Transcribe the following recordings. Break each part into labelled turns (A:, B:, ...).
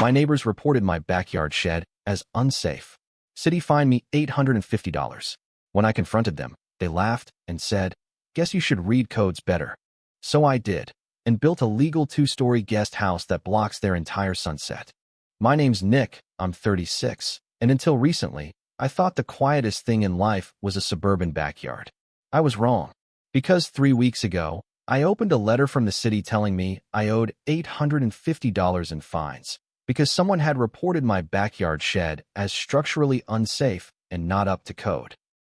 A: My neighbors reported my backyard shed as unsafe. City fined me $850. When I confronted them, they laughed and said, "Guess you should read codes better." So I did, and built a legal 2-story guest house that blocks their entire sunset. My name's Nick, I'm 36, and until recently, I thought the quietest thing in life was a suburban backyard. I was wrong, because 3 weeks ago, I opened a letter from the city telling me I owed $850 in fines because someone had reported my backyard shed as structurally unsafe and not up to code.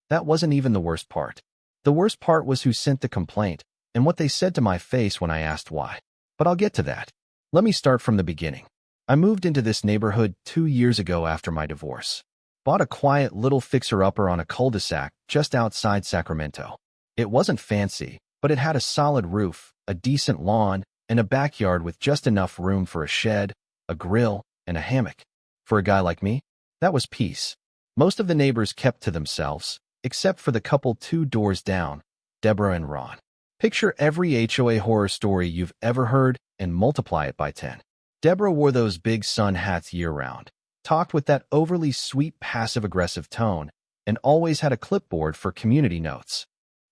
A: That wasn't even the worst part. The worst part was who sent the complaint and what they said to my face when I asked why. But I'll get to that. Let me start from the beginning. I moved into this neighborhood 2 years ago after my divorce. Bought a quiet little fixer-upper on a cul-de-sac just outside Sacramento. It wasn't fancy, but it had a solid roof, a decent lawn, and a backyard with just enough room for a shed, a grill, and a hammock. For a guy like me, that was peace. Most of the neighbors kept to themselves, except for the couple 2 doors down, Deborah and Ron. Picture every HOA horror story you've ever heard and multiply it by 10. Deborah wore those big sun hats year-round, talked with that overly sweet passive-aggressive tone, and always had a clipboard for community notes.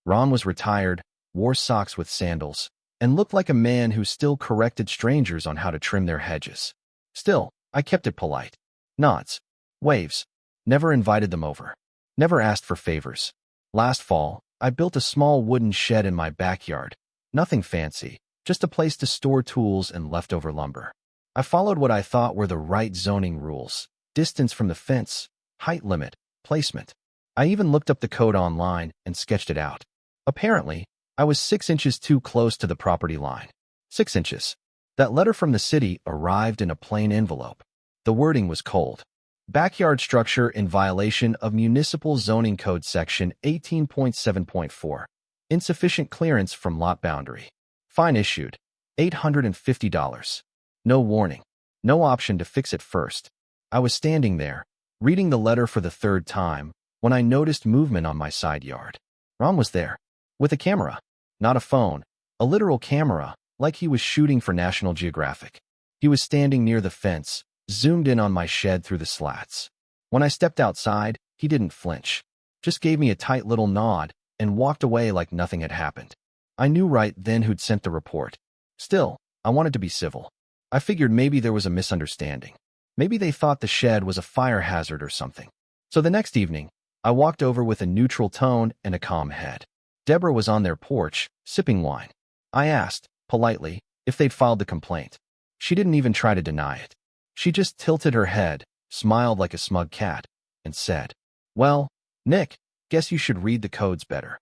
A: Ron was retired, wore socks with sandals, and looked like a man who still corrected strangers on how to trim their hedges. Still, I kept it polite. Nods. Waves. Never invited them over. Never asked for favors. Last fall, I built a small wooden shed in my backyard. Nothing fancy, just a place to store tools and leftover lumber. I followed what I thought were the right zoning rules: distance from the fence, height limit, placement. I even looked up the code online and sketched it out. Apparently, I was 6 inches too close to the property line. 6 inches. That letter from the city arrived in a plain envelope. The wording was cold. Backyard structure in violation of Municipal Zoning Code Section 18.7.4. Insufficient clearance from lot boundary. Fine issued. $850. No warning. No option to fix it first. I was standing there, reading the letter for the 3rd time, when I noticed movement on my side yard. Ron was there, with a camera. Not a phone, a literal camera, like he was shooting for National Geographic. He was standing near the fence, zoomed in on my shed through the slats. When I stepped outside, he didn't flinch, just gave me a tight little nod and walked away like nothing had happened. I knew right then who'd sent the report. Still, I wanted to be civil. I figured maybe there was a misunderstanding. Maybe they thought the shed was a fire hazard or something. So the next evening, I walked over with a neutral tone and a calm head. Deborah was on their porch, sipping wine. I asked, politely, if they'd filed the complaint. She didn't even try to deny it. She just tilted her head, smiled like a smug cat, and said, "Well, Nick, guess you should read the codes better."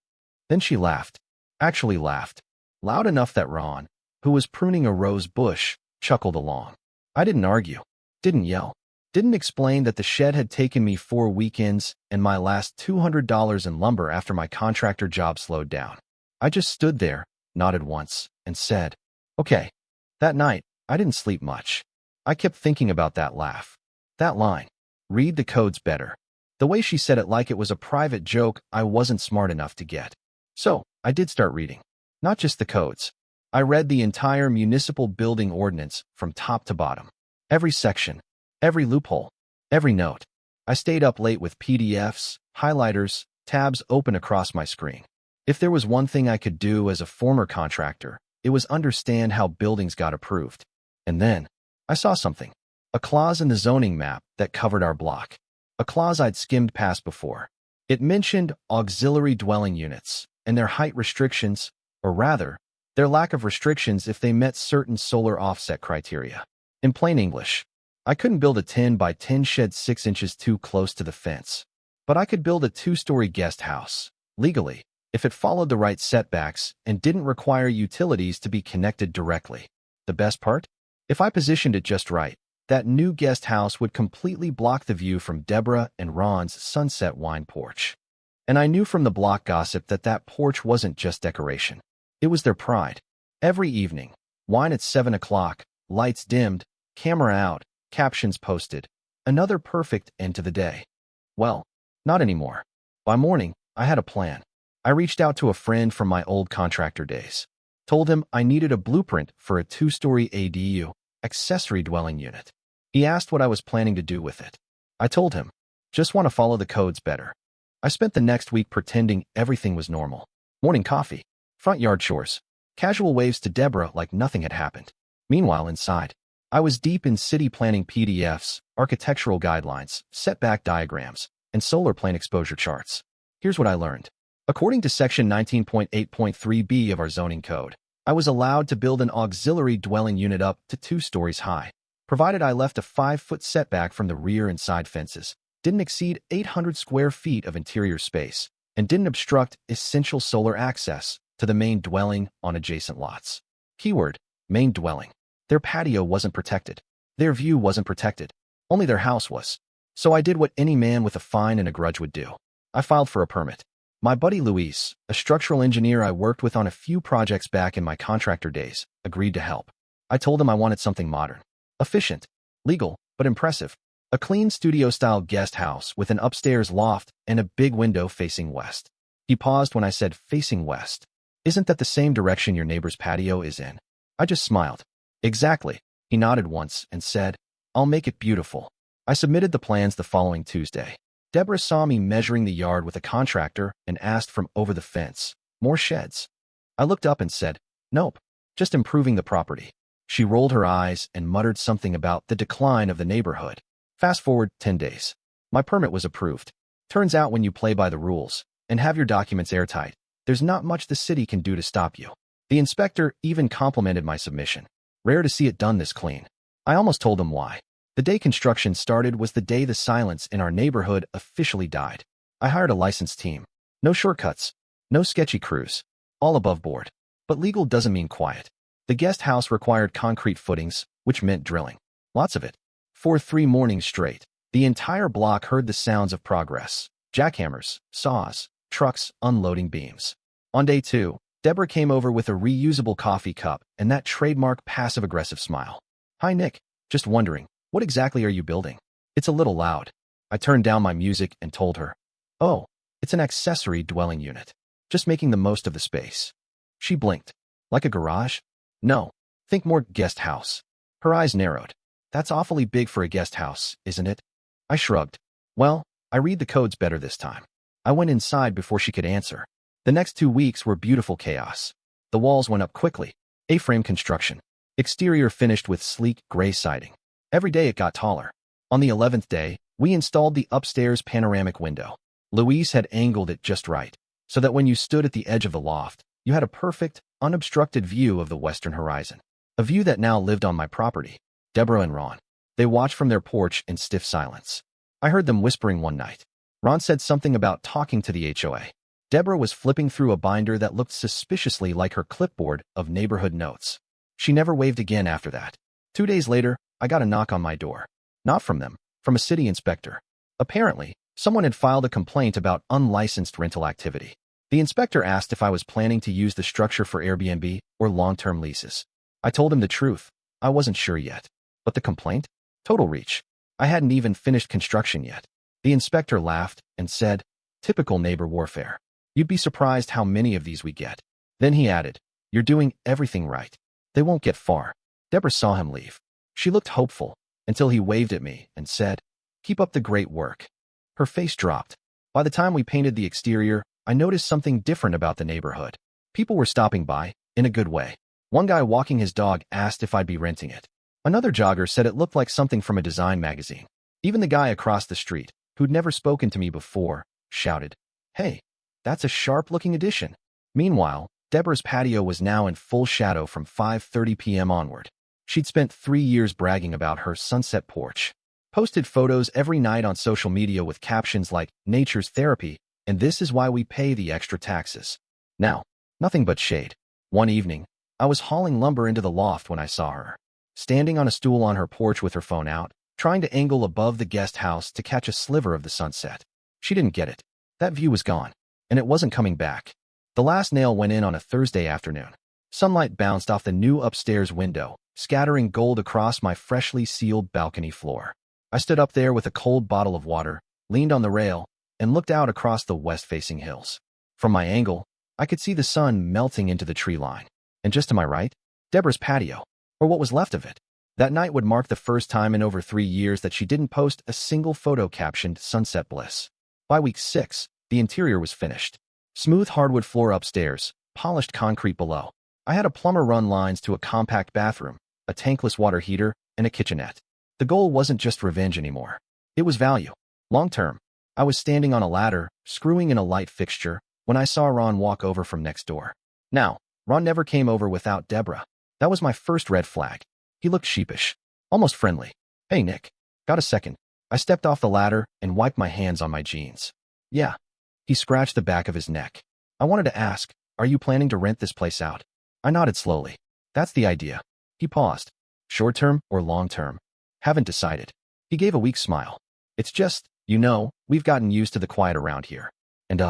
A: Then she laughed. Actually laughed. Loud enough that Ron, who was pruning a rose bush, chuckled along. I didn't argue. Didn't yell. Didn't explain that the shed had taken me 4 weekends and my last $200 in lumber after my contractor job slowed down. I just stood there, nodded once, and said, "Okay." That night, I didn't sleep much. I kept thinking about that laugh. That line, "Read the codes better." The way she said it like it was a private joke I wasn't smart enough to get. So, I did start reading. Not just the codes. I read the entire municipal building ordinance from top to bottom. Every section. Every loophole, every note. I stayed up late with PDFs, highlighters, tabs open across my screen. If there was one thing I could do as a former contractor, it was understand how buildings got approved. And then, I saw something. A clause in the zoning map that covered our block. A clause I'd skimmed past before. It mentioned auxiliary dwelling units and their height restrictions, or rather, their lack of restrictions if they met certain solar offset criteria. In plain English, I couldn't build a 10 by 10 shed 6 inches too close to the fence. But I could build a 2-story guest house, legally, if it followed the right setbacks and didn't require utilities to be connected directly. The best part? If I positioned it just right, that new guest house would completely block the view from Deborah and Ron's sunset wine porch. And I knew from the block gossip that that porch wasn't just decoration. It was their pride. Every evening, wine at 7 o'clock, lights dimmed, camera out, captions posted. Another perfect end to the day. Well, not anymore. By morning, I had a plan. I reached out to a friend from my old contractor days. Told him I needed a blueprint for a 2-story ADU, accessory dwelling unit. He asked what I was planning to do with it. I told him, just want to follow the codes better. I spent the next week pretending everything was normal. Morning coffee, front yard chores, casual waves to Deborah like nothing had happened. Meanwhile, inside, I was deep in city planning PDFs, architectural guidelines, setback diagrams, and solar plane exposure charts. Here's what I learned. According to Section 19.8.3b of our zoning code, I was allowed to build an auxiliary dwelling unit up to 2 stories high, provided I left a 5-foot setback from the rear and side fences, didn't exceed 800 square feet of interior space, and didn't obstruct essential solar access to the main dwelling on adjacent lots. Keyword, main dwelling. Their patio wasn't protected. Their view wasn't protected. Only their house was. So I did what any man with a fine and a grudge would do. I filed for a permit. My buddy Luis, a structural engineer I worked with on a few projects back in my contractor days, agreed to help. I told him I wanted something modern, efficient, legal, but impressive. A clean studio-style guest house with an upstairs loft and a big window facing west. He paused when I said facing west. Isn't that the same direction your neighbor's patio is in? I just smiled. Exactly. He nodded once and said, I'll make it beautiful. I submitted the plans the following Tuesday. Deborah saw me measuring the yard with a contractor and asked from over the fence, more sheds. I looked up and said, nope, just improving the property. She rolled her eyes and muttered something about the decline of the neighborhood. Fast forward 10 days. My permit was approved. Turns out when you play by the rules and have your documents airtight, there's not much the city can do to stop you. The inspector even complimented my submission. Rare to see it done this clean. I almost told him why. The day construction started was the day the silence in our neighborhood officially died. I hired a licensed team. No shortcuts. No sketchy crews. All above board. But legal doesn't mean quiet. The guest house required concrete footings, which meant drilling. Lots of it. For 3 mornings straight, the entire block heard the sounds of progress. Jackhammers, saws, trucks unloading beams. On day 2, Deborah came over with a reusable coffee cup and that trademark passive-aggressive smile. Hi, Nick. Just wondering, what exactly are you building? It's a little loud. I turned down my music and told her, oh, it's an accessory dwelling unit. Just making the most of the space. She blinked. Like a garage? No. Think more guest house. Her eyes narrowed. That's awfully big for a guest house, isn't it? I shrugged. Well, I read the codes better this time. I went inside before she could answer. The next 2 weeks were beautiful chaos. The walls went up quickly. A-frame construction. Exterior finished with sleek gray siding. Every day it got taller. On the 11th day, we installed the upstairs panoramic window. Luis had angled it just right, so that when you stood at the edge of the loft, you had a perfect, unobstructed view of the western horizon. A view that now lived on my property. Deborah and Ron. They watched from their porch in stiff silence. I heard them whispering one night. Ron said something about talking to the HOA. Deborah was flipping through a binder that looked suspiciously like her clipboard of neighborhood notes. She never waved again after that. 2 days later, I got a knock on my door. Not from them, from a city inspector. Apparently, someone had filed a complaint about unlicensed rental activity. The inspector asked if I was planning to use the structure for Airbnb or long-term leases. I told him the truth. I wasn't sure yet. But the complaint? Total reach. I hadn't even finished construction yet. The inspector laughed and said, typical neighbor warfare. You'd be surprised how many of these we get. Then he added, you're doing everything right. They won't get far. Deborah saw him leave. She looked hopeful until he waved at me and said, keep up the great work. Her face dropped. By the time we painted the exterior, I noticed something different about the neighborhood. People were stopping by, in a good way. One guy walking his dog asked if I'd be renting it. Another jogger said it looked like something from a design magazine. Even the guy across the street, who'd never spoken to me before, shouted, hey, that's a sharp-looking addition. Meanwhile, Deborah's patio was now in full shadow from 5:30 p.m. onward. She'd spent 3 years bragging about her sunset porch. Posted photos every night on social media with captions like, nature's therapy, and this is why we pay the extra taxes. Now, nothing but shade. One evening, I was hauling lumber into the loft when I saw her. Standing on a stool on her porch with her phone out, trying to angle above the guest house to catch a sliver of the sunset. She didn't get it. That view was gone, and it wasn't coming back. The last nail went in on a Thursday afternoon. Sunlight bounced off the new upstairs window, scattering gold across my freshly sealed balcony floor. I stood up there with a cold bottle of water, leaned on the rail, and looked out across the west-facing hills. From my angle, I could see the sun melting into the tree line. And just to my right, Deborah's patio, or what was left of it. That night would mark the first time in over 3 years that she didn't post a single photo captioned Sunset Bliss. By week 6, the interior was finished. Smooth hardwood floor upstairs, polished concrete below. I had a plumber run lines to a compact bathroom, a tankless water heater, and a kitchenette. The goal wasn't just revenge anymore. It was value. Long term. I was standing on a ladder, screwing in a light fixture, when I saw Ron walk over from next door. Now, Ron never came over without Deborah. That was my first red flag. He looked sheepish, almost friendly. Hey, Nick. Got a second? I stepped off the ladder and wiped my hands on my jeans. Yeah. He scratched the back of his neck. I wanted to ask, are you planning to rent this place out? I nodded slowly. That's the idea. He paused. Short term or long term? Haven't decided. He gave a weak smile. It's just, we've gotten used to the quiet around here. And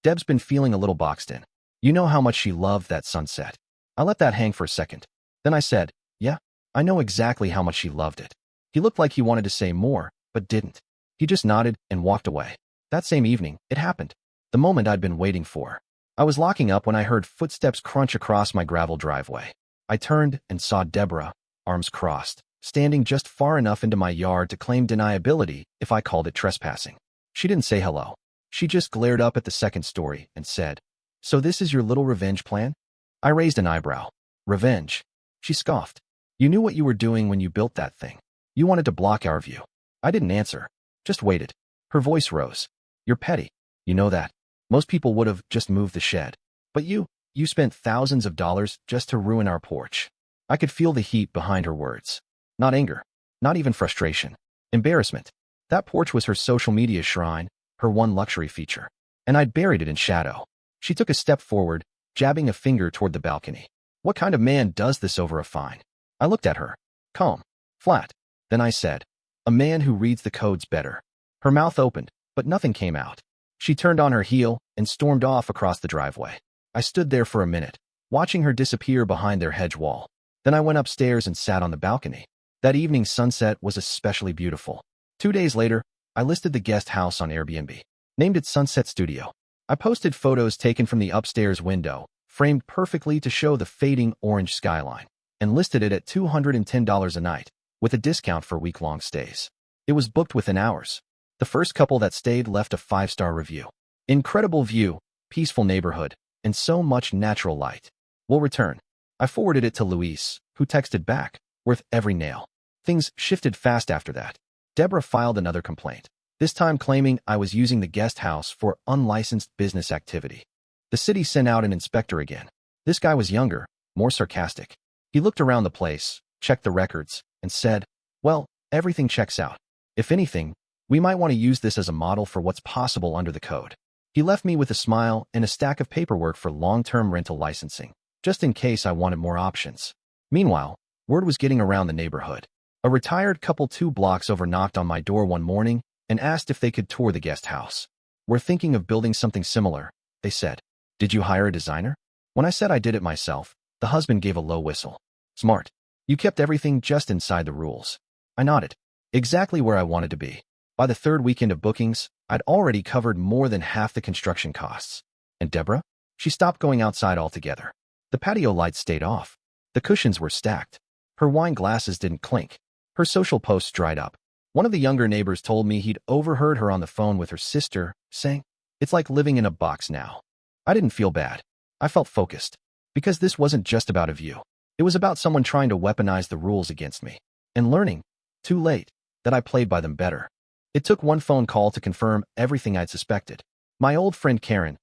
A: Deb's been feeling a little boxed in. You know how much she loved that sunset. I let that hang for a second. Then I said, yeah, I know exactly how much she loved it. He looked like he wanted to say more, but didn't. He just nodded and walked away. That same evening, it happened. The moment I'd been waiting for. I was locking up when I heard footsteps crunch across my gravel driveway. I turned and saw Deborah, arms crossed, standing just far enough into my yard to claim deniability if I called it trespassing. She didn't say hello. She just glared up at the second story and said, "So this is your little revenge plan?" I raised an eyebrow. Revenge? She scoffed. You knew what you were doing when you built that thing. You wanted to block our view. I didn't answer. Just waited. Her voice rose. You're petty. You know that. Most people would have just moved the shed. But you spent thousands of dollars just to ruin our porch. I could feel the heat behind her words. Not anger. Not even frustration. Embarrassment. That porch was her social media shrine, her one luxury feature. And I'd buried it in shadow. She took a step forward, jabbing a finger toward the balcony. What kind of man does this over a fine? I looked at her. Calm. Flat. Then I said, a man who reads the codes better. Her mouth opened, but nothing came out. She turned on her heel and stormed off across the driveway. I stood there for a minute, watching her disappear behind their hedge wall. Then I went upstairs and sat on the balcony. That evening's sunset was especially beautiful. 2 days later, I listed the guest house on Airbnb. Named it Sunset Studio. I posted photos taken from the upstairs window, framed perfectly to show the fading orange skyline, and listed it at $210 a night, with a discount for week-long stays. It was booked within hours. The first couple that stayed left a 5-star review. Incredible view, peaceful neighborhood, and so much natural light. We'll return. I forwarded it to Luis, who texted back, worth every nail. Things shifted fast after that. Deborah filed another complaint, this time claiming I was using the guest house for unlicensed business activity. The city sent out an inspector again. This guy was younger, more sarcastic. He looked around the place, checked the records, and said, well, everything checks out. If anything, we might want to use this as a model for what's possible under the code. He left me with a smile and a stack of paperwork for long-term rental licensing, just in case I wanted more options. Meanwhile, word was getting around the neighborhood. A retired couple 2 blocks over knocked on my door one morning and asked if they could tour the guest house. We're thinking of building something similar, they said. Did you hire a designer? When I said I did it myself, the husband gave a low whistle. Smart. You kept everything just inside the rules. I nodded. Exactly where I wanted to be. By the 3rd weekend of bookings, I'd already covered more than half the construction costs. And Deborah? She stopped going outside altogether. The patio lights stayed off. The cushions were stacked. Her wine glasses didn't clink. Her social posts dried up. One of the younger neighbors told me he'd overheard her on the phone with her sister, saying, it's like living in a box now. I didn't feel bad. I felt focused. Because this wasn't just about a view. It was about someone trying to weaponize the rules against me. And learning, too late, that I played by them better. It took one phone call to confirm everything I'd suspected. My old friend Karen,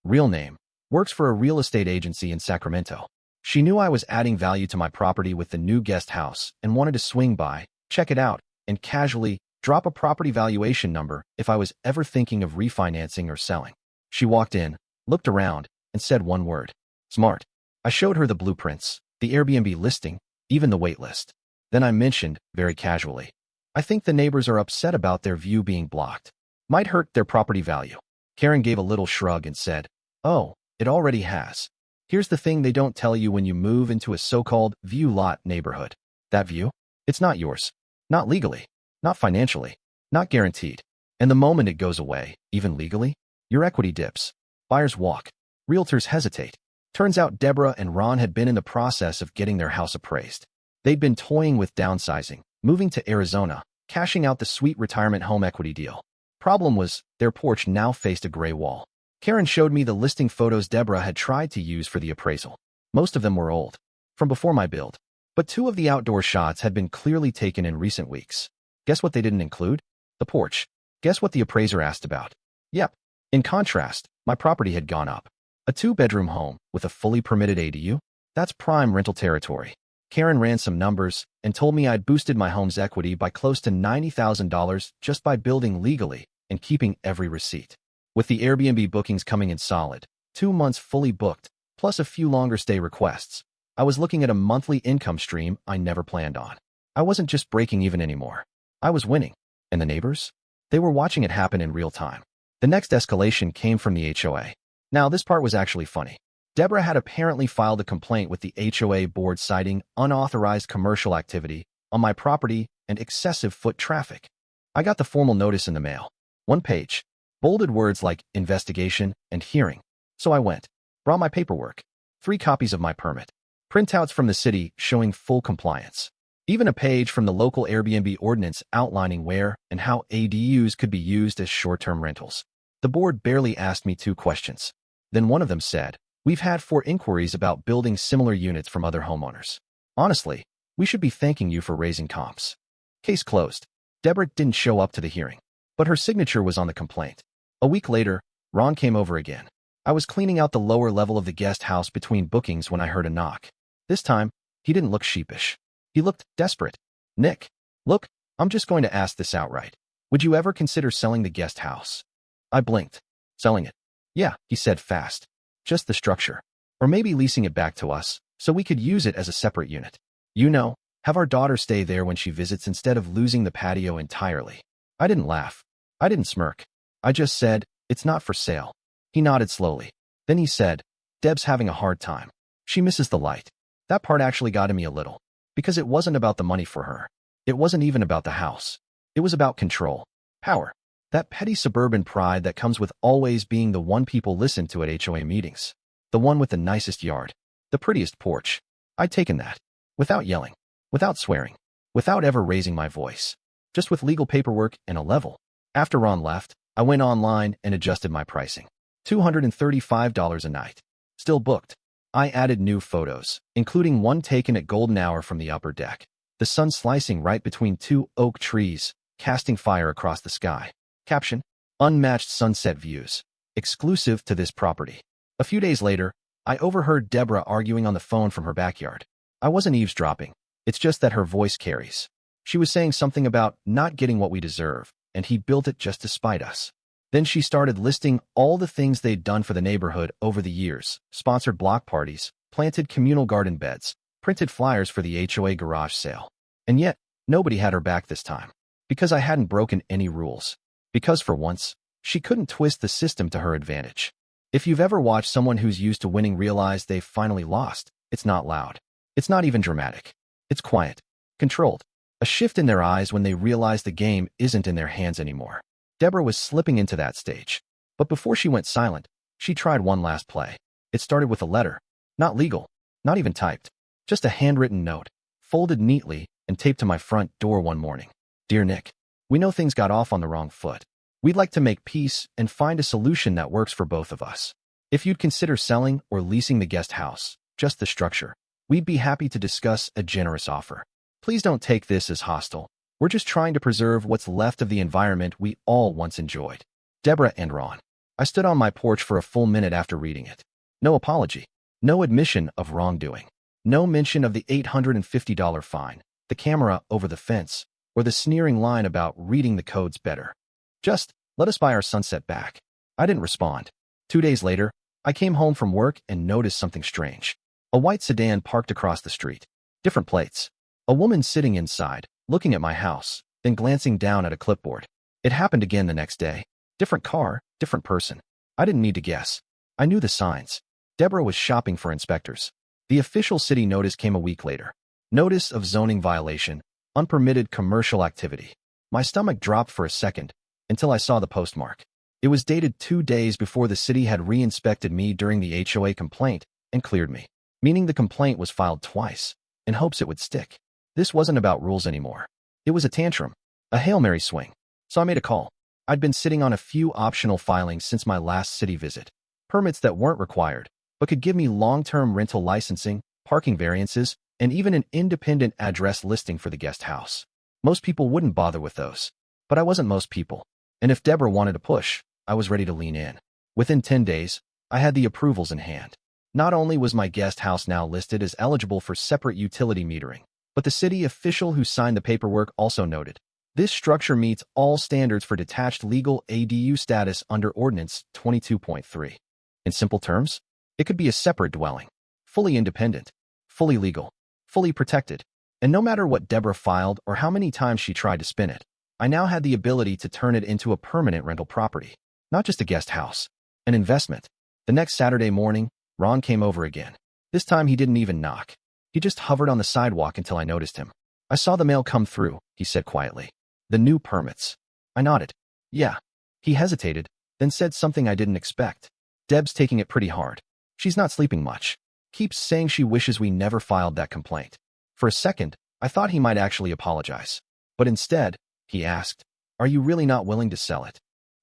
A: real name, works for a real estate agency in Sacramento. She knew I was adding value to my property with the new guest house and wanted to swing by, check it out, and casually drop a property valuation number if I was ever thinking of refinancing or selling. She walked in, looked around, and said one word. Smart. I showed her the blueprints, the Airbnb listing, even the wait list. Then I mentioned, very casually, I think the neighbors are upset about their view being blocked. Might hurt their property value. Karen gave a little shrug and said, oh, it already has. Here's the thing they don't tell you when you move into a so-called view lot neighborhood. That view? It's not yours. Not legally. Not financially. Not guaranteed. And the moment it goes away, even legally, your equity dips. Buyers walk. Realtors hesitate. Turns out Deborah and Ron had been in the process of getting their house appraised. They'd been toying with downsizing, moving to Arizona, cashing out the sweet retirement home equity deal. Problem was, their porch now faced a gray wall. Karen showed me the listing photos Deborah had tried to use for the appraisal. Most of them were old, from before my build. But 2 of the outdoor shots had been clearly taken in recent weeks. Guess what they didn't include? The porch. Guess what the appraiser asked about? Yep. In contrast, my property had gone up. A 2-bedroom home with a fully permitted ADU? That's prime rental territory. Karen ran some numbers and told me I'd boosted my home's equity by close to $90,000 just by building legally and keeping every receipt. With the Airbnb bookings coming in solid, 2 months fully booked, plus a few longer stay requests, I was looking at a monthly income stream I never planned on. I wasn't just breaking even anymore. I was winning. And the neighbors? They were watching it happen in real time. The next escalation came from the HOA. Now, this part was actually funny. Deborah had apparently filed a complaint with the HOA board citing unauthorized commercial activity on my property and excessive foot traffic. I got the formal notice in the mail. 1 page. Bolded words like investigation and hearing. So I went. Brought my paperwork. 3 copies of my permit. Printouts from the city showing full compliance. Even a page from the local Airbnb ordinance outlining where and how ADUs could be used as short-term rentals. The board barely asked me 2 questions. Then one of them said, "We've had 4 inquiries about building similar units from other homeowners. Honestly, we should be thanking you for raising comps." Case closed. Deborah didn't show up to the hearing, but her signature was on the complaint. A week later, Ron came over again. I was cleaning out the lower level of the guest house between bookings when I heard a knock. This time, he didn't look sheepish. He looked desperate. "Nick, look, I'm just going to ask this outright. Would you ever consider selling the guest house?" I blinked. "Selling it?" "Yeah," he said fast. "Just the structure. Or maybe leasing it back to us, so we could use it as a separate unit. You know, have our daughter stay there when she visits instead of losing the patio entirely." I didn't laugh. I didn't smirk. I just said, "It's not for sale." He nodded slowly. Then he said, "Deb's having a hard time. She misses the light." That part actually got to me a little. Because it wasn't about the money for her. It wasn't even about the house. It was about control. Power. That petty suburban pride that comes with always being the one people listen to at HOA meetings. The one with the nicest yard. The prettiest porch. I'd taken that. Without yelling. Without swearing. Without ever raising my voice. Just with legal paperwork and a level. After Ron left, I went online and adjusted my pricing. $235 a night. Still booked. I added new photos, including one taken at golden hour from the upper deck. The sun slicing right between 2 oak trees, casting fire across the sky. Caption: unmatched sunset views. Exclusive to this property. A few days later, I overheard Deborah arguing on the phone from her backyard. I wasn't eavesdropping. It's just that her voice carries. She was saying something about not getting what we deserve, and he built it just to spite us. Then she started listing all the things they'd done for the neighborhood over the years, sponsored block parties, planted communal garden beds, printed flyers for the HOA garage sale. And yet, nobody had her back this time. Because I hadn't broken any rules. Because for once, she couldn't twist the system to her advantage. If you've ever watched someone who's used to winning realize they've finally lost, it's not loud. It's not even dramatic. It's quiet. Controlled. A shift in their eyes when they realize the game isn't in their hands anymore. Deborah was slipping into that stage. But before she went silent, she tried one last play. It started with a letter. Not legal. Not even typed. Just a handwritten note, folded neatly and taped to my front door one morning. "Dear Nick, we know things got off on the wrong foot. We'd like to make peace and find a solution that works for both of us. If you'd consider selling or leasing the guest house, just the structure, we'd be happy to discuss a generous offer. Please don't take this as hostile. We're just trying to preserve what's left of the environment we all once enjoyed." Deborah and Ron. I stood on my porch for a full minute after reading it. No apology. No admission of wrongdoing. No mention of the $850 fine, the camera over the fence, or the sneering line about reading the codes better. Just, "Let us buy our sunset back." I didn't respond. 2 days later, I came home from work and noticed something strange. A white sedan parked across the street. Different plates. A woman sitting inside, looking at my house, then glancing down at a clipboard. It happened again the next day. Different car, different person. I didn't need to guess. I knew the signs. Deborah was shopping for inspectors. The official city notice came a week later. Notice of zoning violation, unpermitted commercial activity. My stomach dropped for a second until I saw the postmark. It was dated 2 days before the city had re-inspected me during the HOA complaint and cleared me, meaning the complaint was filed twice, in hopes it would stick. This wasn't about rules anymore. It was a tantrum, a Hail Mary swing. So I made a call. I'd been sitting on a few optional filings since my last city visit. Permits that weren't required, but could give me long-term rental licensing, parking variances, and even an independent address listing for the guest house. Most people wouldn't bother with those. But I wasn't most people. And if Deborah wanted to push, I was ready to lean in. Within 10 days, I had the approvals in hand. Not only was my guest house now listed as eligible for separate utility metering, but the city official who signed the paperwork also noted, this structure meets all standards for detached legal ADU status under Ordinance 22.3. In simple terms, it could be a separate dwelling, fully independent, fully legal, fully protected, and no matter what Deborah filed or how many times she tried to spin it, I now had the ability to turn it into a permanent rental property, not just a guest house, an investment. The next Saturday morning, Ron came over again. This time he didn't even knock. He just hovered on the sidewalk until I noticed him. I saw the mail come through, he said quietly. The new permits. I nodded. Yeah. He hesitated, then said something I didn't expect. Deb's taking it pretty hard. She's not sleeping much. Keeps saying she wishes we never filed that complaint. For a second, I thought he might actually apologize. But instead, he asked, are you really not willing to sell it?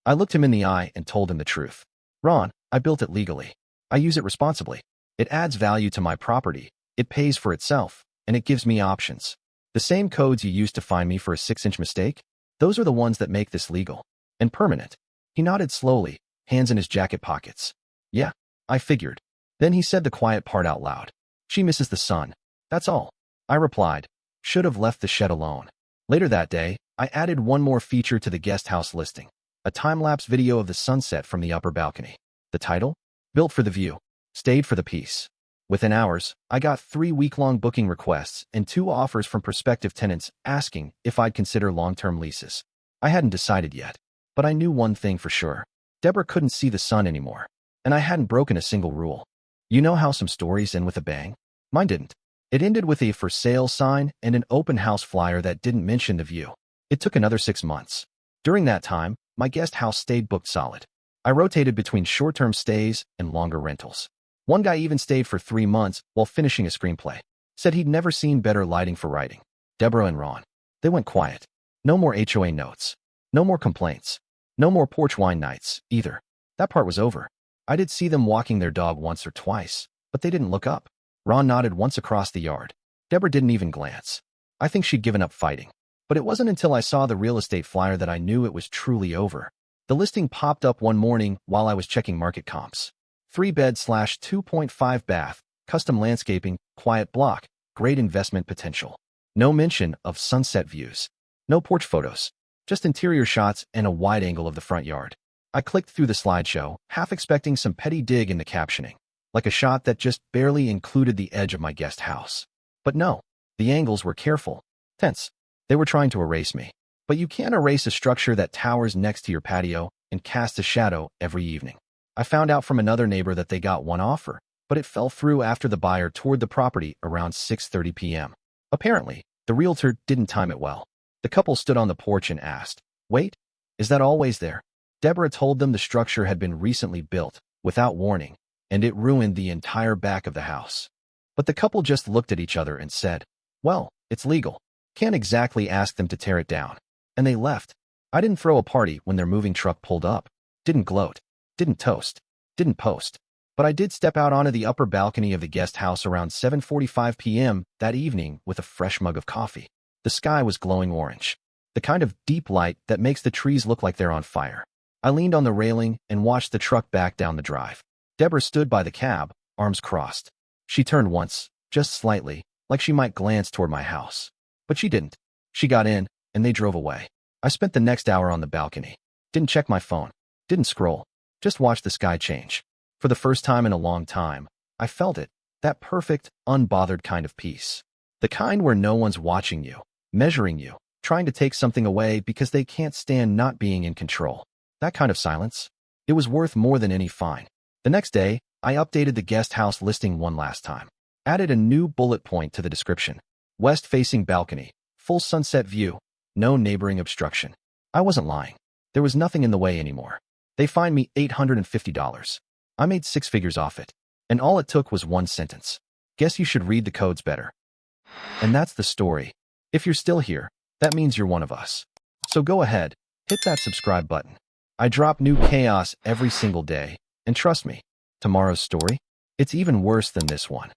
A: I looked him in the eye and told him the truth. Ron, I built it legally. I use it responsibly. It adds value to my property. It pays for itself, and it gives me options. The same codes you used to fine me for a 6-inch mistake? Those are the ones that make this legal and permanent. He nodded slowly, hands in his jacket pockets. Yeah, I figured. Then he said the quiet part out loud. She misses the sun. That's all. I replied. Should have left the shed alone. Later that day, I added one more feature to the guest house listing. A time-lapse video of the sunset from the upper balcony. The title? Built for the view. Stayed for the peace. Within hours, I got 3 week-long booking requests and 2 offers from prospective tenants asking if I'd consider long-term leases. I hadn't decided yet, but I knew one thing for sure. Deborah couldn't see the sun anymore, and I hadn't broken a single rule. You know how some stories end with a bang? Mine didn't. It ended with a for sale sign and an open house flyer that didn't mention the view. It took another 6 months. During that time, my guest house stayed booked solid. I rotated between short-term stays and longer rentals. One guy even stayed for 3 months while finishing a screenplay. Said he'd never seen better lighting for writing. Deborah and Ron. They went quiet. No more HOA notes. No more complaints. No more porch wine nights, either. That part was over. I did see them walking their dog once or twice, but they didn't look up. Ron nodded once across the yard. Deborah didn't even glance. I think she'd given up fighting. But it wasn't until I saw the real estate flyer that I knew it was truly over. The listing popped up one morning while I was checking market comps. 3-bed/2.5 bath, custom landscaping, quiet block, great investment potential. No mention of sunset views. No porch photos. Just interior shots and a wide angle of the front yard. I clicked through the slideshow, half expecting some petty dig in the captioning, like a shot that just barely included the edge of my guest house. But no, the angles were careful, tense. They were trying to erase me. But you can't erase a structure that towers next to your patio and casts a shadow every evening. I found out from another neighbor that they got one offer, but it fell through after the buyer toured the property around 6:30 p.m. Apparently, the realtor didn't time it well. The couple stood on the porch and asked, "Wait, is that always there?" Deborah told them the structure had been recently built, without warning, and it ruined the entire back of the house. But the couple just looked at each other and said, "Well, it's legal. Can't exactly ask them to tear it down." And they left. I didn't throw a party when their moving truck pulled up. Didn't gloat. Didn't toast. Didn't post. But I did step out onto the upper balcony of the guest house around 7:45 p.m. that evening with a fresh mug of coffee. The sky was glowing orange. The kind of deep light that makes the trees look like they're on fire. I leaned on the railing and watched the truck back down the drive. Deborah stood by the cab, arms crossed. She turned once, just slightly, like she might glance toward my house. But she didn't. She got in, and they drove away. I spent the next hour on the balcony. Didn't check my phone. Didn't scroll. Just watched the sky change. For the first time in a long time, I felt it. That perfect, unbothered kind of peace. The kind where no one's watching you, measuring you, trying to take something away because they can't stand not being in control. That kind of silence. It was worth more than any fine. The next day, I updated the guest house listing one last time. Added a new bullet point to the description. West-facing balcony, full sunset view, no neighboring obstruction. I wasn't lying. There was nothing in the way anymore. They fined me $850. I made 6 figures off it. And all it took was one sentence. Guess you should read the codes better. And that's the story. If you're still here, that means you're one of us. So go ahead, hit that subscribe button. I drop new chaos every single day, and trust me, tomorrow's story, it's even worse than this one.